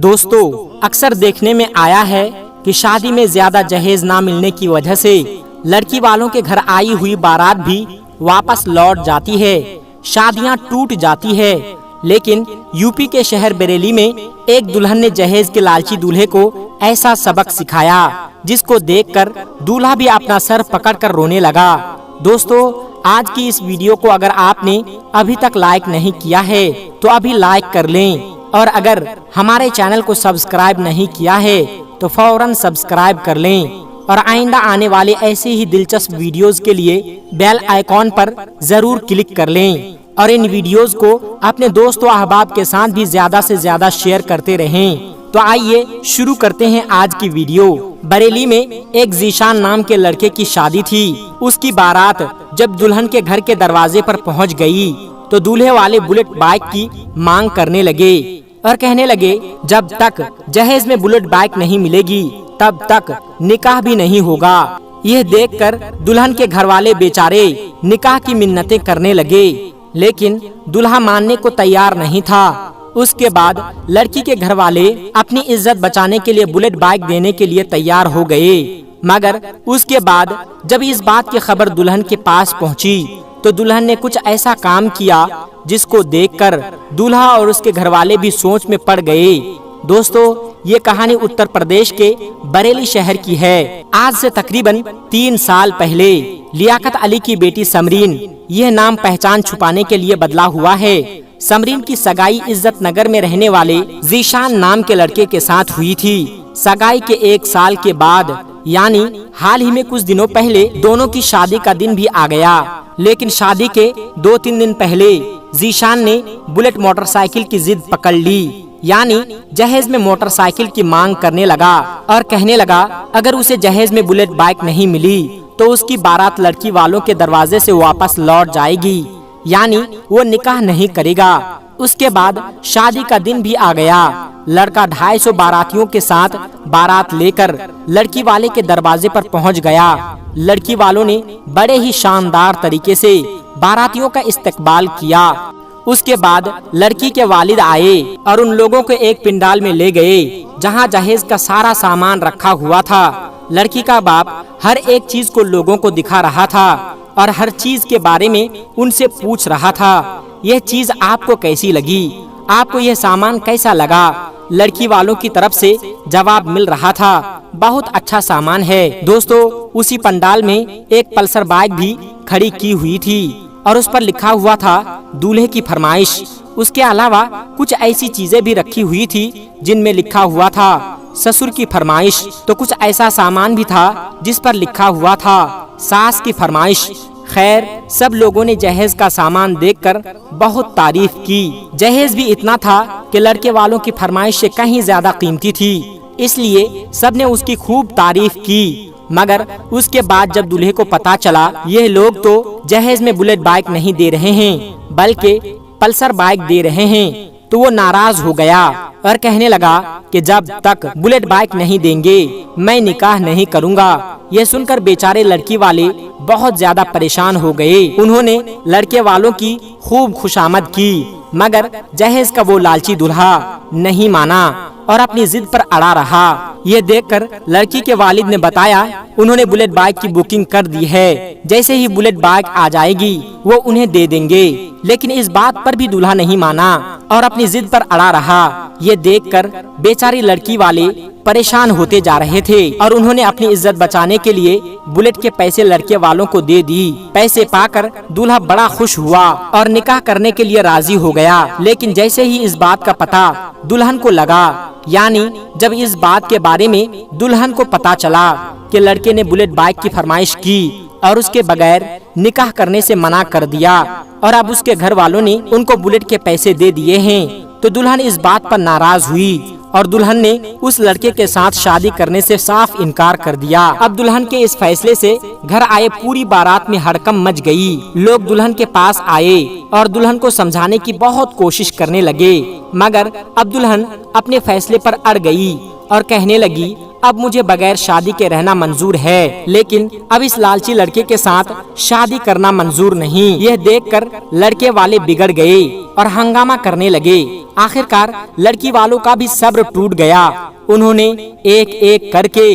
دوستو اکثر دیکھنے میں آیا ہے کہ شادی میں زیادہ جہیز نہ ملنے کی وجہ سے لڑکی والوں کے گھر آئی ہوئی بارات بھی واپس لوٹ جاتی ہے، شادیاں ٹوٹ جاتی ہے۔ لیکن یو پی کے شہر بریلی میں ایک دلہن نے جہیز کے لالچی دولہے کو ایسا سبق سکھایا جس کو دیکھ کر دولہا بھی اپنا سر پکڑ کر رونے لگا۔ دوستو آج کی اس ویڈیو کو اگر آپ نے ابھی تک لائک نہیں کیا ہے تو ابھی لائک کر لیں، اور اگر ہمارے چینل کو سبسکرائب نہیں کیا ہے تو فوراً سبسکرائب کر لیں، اور آئندہ آنے والے ایسے ہی دلچسپ ویڈیوز کے لیے بیل آئیکن پر ضرور کلک کر لیں، اور ان ویڈیوز کو اپنے دوست و احباب کے ساتھ بھی زیادہ سے زیادہ شیئر کرتے رہیں۔ تو آئیے شروع کرتے ہیں آج کی ویڈیو۔ بریلی میں ایک ذیشان نام کے لڑکے کی شادی تھی۔ اس کی بارات جب دلہن کے گھر کے دروازے پر پہنچ گئی تو دولہے والے بلٹ بائک کی مانگ کرنے لگے اور کہنے لگے جب تک جہیز میں بلٹ بائک نہیں ملے گی تب تک نکاح بھی نہیں ہوگا۔ یہ دیکھ کر دلہن کے گھر والے بیچارے نکاح کی منتیں کرنے لگے، لیکن دلہا ماننے کو تیار نہیں تھا۔ اس کے بعد لڑکی کے گھر والے اپنی عزت بچانے کے لیے بلٹ بائک دینے کے لیے تیار ہو گئے، مگر اس کے بعد جب اس بات کی خبر دلہن کے پاس پہنچی تو دلہن نے کچھ ایسا کام کیا جس کو دیکھ کر دولہا اور اس کے گھر والے بھی سوچ میں پڑ گئے۔ دوستو یہ کہانی اتر پردیش کے بریلی شہر کی ہے۔ آج سے تقریباً 3 سال پہلے لیاقت علی کی بیٹی سمرین، یہ نام پہچان چھپانے کے لیے بدلا ہوا ہے، سمرین کی سگائی عزت نگر میں رہنے والے ذیشان نام کے لڑکے کے ساتھ ہوئی تھی۔ سگائی کے 1 سال کے بعد یعنی حال ہی میں کچھ دنوں پہلے دونوں کی شادی کا دن بھی آ گیا، لیکن شادی کے 2-3 دن پہلے ذیشان نے بلٹ موٹر سائیکل کی ضد پکڑ لی، یعنی جہیز میں موٹر سائیکل کی مانگ کرنے لگا اور کہنے لگا اگر اسے جہیز میں بلٹ بائک نہیں ملی تو اس کی بارات لڑکی والوں کے دروازے سے واپس لوٹ جائے گی، یعنی وہ نکاح نہیں کرے گا۔ اس کے بعد شادی کا دن بھی آ گیا۔ لڑکا 250 باراتیوں کے ساتھ بارات لے کر لڑکی والے کے دروازے پر پہنچ گیا۔ لڑکی والوں نے بڑے ہی شاندار طریقے سے باراتیوں کا استقبال کیا۔ اس کے بعد لڑکی کے والد آئے اور ان لوگوں کو ایک پنڈال میں لے گئے جہاں جہیز کا سارا سامان رکھا ہوا تھا۔ لڑکی کا باپ ہر ایک چیز کو لوگوں کو دکھا رہا تھا اور ہر چیز کے بارے میں ان سے پوچھ رہا تھا، یہ چیز آپ کو کیسی لگی، آپ کو یہ سامان کیسا لگا؟ لڑکی والوں کی طرف سے جواب مل رہا تھا بہت اچھا سامان ہے۔ دوستو اسی پنڈال میں ایک پلسر بائک بھی کھڑی کی ہوئی تھی اور اس پر لکھا ہوا تھا دولہے کی فرمائش۔ اس کے علاوہ کچھ ایسی چیزیں بھی رکھی ہوئی تھی جن میں لکھا ہوا تھا سسر کی فرمائش، تو کچھ ایسا سامان بھی تھا جس پر لکھا ہوا تھا ساس کی فرمائش۔ خیر سب لوگوں نے جہیز کا سامان دیکھ کر بہت تعریف کی۔ جہیز بھی اتنا تھا کہ لڑکے والوں کی فرمائش سے کہیں زیادہ قیمتی تھی، اس لیے سب نے اس کی خوب تعریف کی۔ مگر اس کے بعد جب دولہے کو پتا چلا یہ لوگ تو جہیز میں بلٹ بائک نہیں دے رہے ہیں بلکہ پلسر بائک دے رہے ہیں تو وہ ناراض ہو گیا اور کہنے لگا کہ جب تک بلٹ بائک نہیں دیں گے میں نکاح نہیں کروں گا۔ یہ سن کر بیچارے لڑکی والے بہت زیادہ پریشان ہو گئے۔ انہوں نے لڑکے والوں کی خوب خوشامد کی، مگر جہیز کا وہ لالچی دولہا نہیں مانا اور اپنی ضد پر اڑا رہا۔ یہ دیکھ کر لڑکی کے والد نے بتایا انہوں نے بلٹ بائک کی بکنگ کر دی ہے، جیسے ہی بلٹ بائک آ جائے گی وہ انہیں دے دیں گے، لیکن اس بات پر بھی دولہا نہیں مانا اور اپنی ضد پر اڑا رہا۔ یہ دیکھ کر بیچاری لڑکی والے پریشان ہوتے جا رہے تھے اور انہوں نے اپنی عزت بچانے کے لیے بلٹ کے پیسے لڑکے والوں کو دے دی۔ پیسے پا کر دولہا بڑا خوش ہوا اور نکاح کرنے کے لیے راضی ہو گیا، لیکن جیسے ہی اس بات کا پتہ دلہن کو لگا، یعنی جب اس بات کے بارے میں دلہن کو پتا چلا کہ لڑکے نے بلٹ بائک کی فرمائش کی اور اس کے بغیر نکاح کرنے سے منع کر دیا اور اب اس کے گھر والوں نے ان کو بلٹ کے پیسے دے دیے ہیں، تو دلہن اس بات پر ناراض ہوئی اور دلہن نے اس لڑکے کے ساتھ شادی کرنے سے صاف انکار کر دیا۔ اب دلہن کے اس فیصلے سے گھر آئے پوری بارات میں ہڑکم مچ گئی۔ لوگ دلہن کے پاس آئے اور دلہن کو سمجھانے کی بہت کوشش کرنے لگے، مگر اب دلہن اپنے فیصلے پر اڑ گئی اور کہنے لگی اب مجھے بغیر شادی کے رہنا منظور ہے، لیکن اب اس لالچی لڑکے کے ساتھ شادی کرنا منظور نہیں۔ یہ دیکھ کر لڑکے والے بگڑ گئے اور ہنگامہ کرنے لگے۔ آخر کار لڑکی والوں کا بھی صبر ٹوٹ گیا۔ انہوں نے ایک ایک کر کے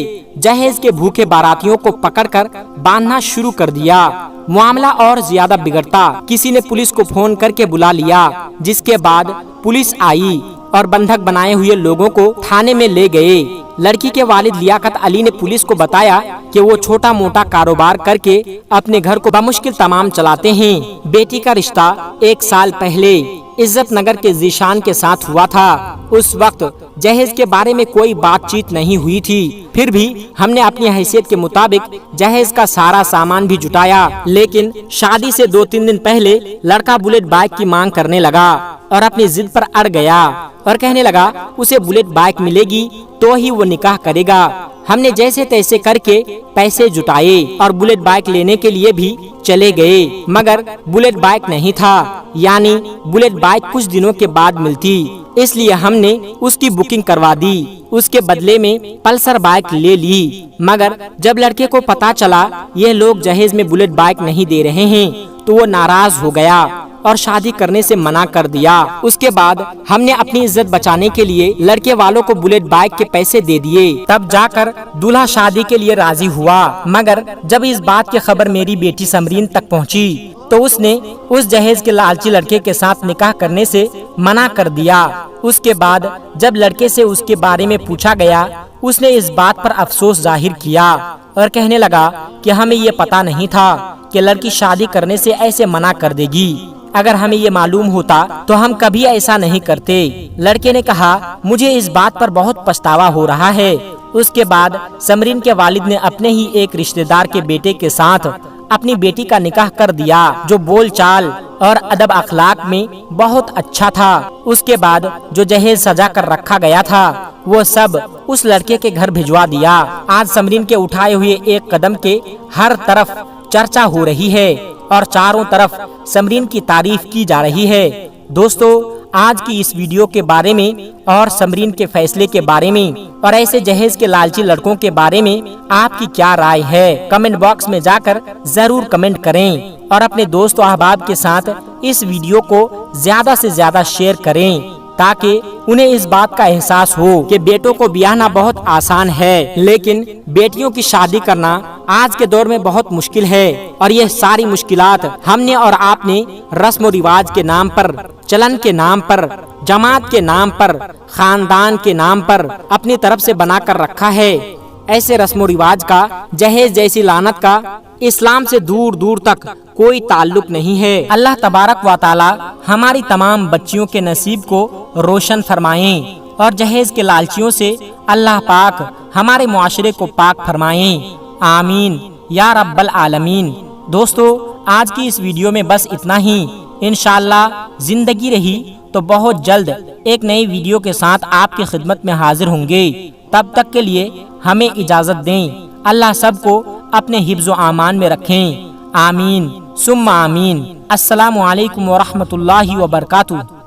جہیز کے بھوکے باراتیوں کو پکڑ کر باندھنا شروع کر دیا۔ معاملہ اور زیادہ بگڑتا، کسی نے پولیس کو فون کر کے بلا لیا، جس کے بعد پولیس آئی اور بندھک بنائے ہوئے لوگوں کو تھانے میں لے گئے۔ لڑکی کے والد لیاقت علی نے پولیس کو بتایا کہ وہ چھوٹا موٹا کاروبار کر کے اپنے گھر کو بمشکل تمام چلاتے ہیں۔ بیٹی کا رشتہ 1 سال پہلے عزت نگر کے ذیشان کے ساتھ ہوا تھا۔ اس وقت جہیز کے بارے میں کوئی بات چیت نہیں ہوئی تھی، پھر بھی ہم نے اپنی حیثیت کے مطابق جہیز کا سارا سامان بھی جٹایا۔ لیکن شادی سے 2-3 دن پہلے لڑکا بلیٹ بائک کی مانگ کرنے لگا اور اپنی ضد پر اڑ گیا اور کہنے لگا اسے بلیٹ بائک ملے گی تو ہی وہ نکاح کرے گا۔ ہم نے جیسے تیسے کر کے پیسے جٹائے اور بلیٹ بائک لینے کے لیے بھی چلے گئے، مگر بلیٹ بائک نہیں تھا، یعنی بلیٹ بائک کچھ دنوں کے بعد ملتی، اس لیے ہم نے اس کی بکنگ کروا دی۔ اس کے بدلے میں پلسر بائک لے لی، مگر جب لڑکے کو پتا چلا یہ لوگ جہیز میں بلیٹ بائک نہیں دے رہے ہیں تو وہ ناراض ہو گیا اور شادی کرنے سے منع کر دیا۔ اس کے بعد ہم نے اپنی عزت بچانے کے لیے لڑکے والوں کو بلیٹ بائک کے پیسے دے دیے، تب جا کر دولہا شادی کے لیے راضی ہوا۔ مگر جب اس بات کی خبر میری بیٹی سمرین تک پہنچی تو اس نے اس جہیز کے لالچی لڑکے کے ساتھ نکاح کرنے سے منع کر دیا۔ اس کے بعد جب لڑکے سے اس کے بارے میں پوچھا گیا، اس نے اس بات پر افسوس ظاہر کیا اور کہنے لگا کہ ہمیں یہ پتا نہیں تھا کہ لڑکی شادی کرنے سے ایسے منع کر دے گی، اگر ہمیں یہ معلوم ہوتا تو ہم کبھی ایسا نہیں کرتے۔ لڑکے نے کہا مجھے اس بات پر بہت پچھتاوا ہو رہا ہے۔ اس کے بعد سمرین کے والد نے اپنے ہی ایک رشتہ دار کے بیٹے کے ساتھ اپنی بیٹی کا نکاح کر دیا، جو بول چال اور ادب اخلاق میں بہت اچھا تھا۔ اس کے بعد جو جہیز سجا کر رکھا گیا تھا وہ سب اس لڑکے کے گھر بھجوا دیا۔ آج سمرین کے اٹھائے ہوئے ایک قدم کے ہر طرف چرچا ہو رہی ہے اور چاروں طرف سمرین کی تعریف کی جا رہی ہے۔ دوستو، آج کی اس ویڈیو کے بارے میں اور سمرین کے فیصلے کے بارے میں اور ایسے جہیز کے لالچی لڑکوں کے بارے میں آپ کی کیا رائے ہے؟ کمنٹ باکس میں جا کر ضرور کمنٹ کریں اور اپنے دوست و احباب کے ساتھ اس ویڈیو کو زیادہ سے زیادہ شیئر کریں تاکہ انہیں اس بات کا احساس ہو کہ بیٹوں کو بیاہنا بہت آسان ہے، لیکن بیٹیوں کی شادی کرنا آج کے دور میں بہت مشکل ہے۔ اور یہ ساری مشکلات ہم نے اور آپ نے رسم و رواج کے نام پر، چلن کے نام پر، جماعت کے نام پر، خاندان کے نام پر اپنی طرف سے بنا کر رکھا ہے۔ ایسے رسم و رواج کا، جہیز جیسی لعنت کا اسلام سے دور دور تک کوئی تعلق نہیں ہے۔ اللہ تبارک و تعالی ہماری تمام بچیوں کے نصیب کو روشن فرمائیں اور جہیز کے لالچیوں سے اللہ پاک ہمارے معاشرے کو پاک فرمائیں، آمین یا رب العالمین۔ دوستو، آج کی اس ویڈیو میں بس اتنا ہی۔ انشاءاللہ زندگی رہی تو بہت جلد ایک نئی ویڈیو کے ساتھ آپ کی خدمت میں حاضر ہوں گے۔ تب تک کے لیے ہمیں اجازت دیں۔ اللہ سب کو اپنے حفظ و امان میں رکھیں، آمین ثم آمین۔ السلام علیکم ورحمۃ اللہ وبرکاتہ۔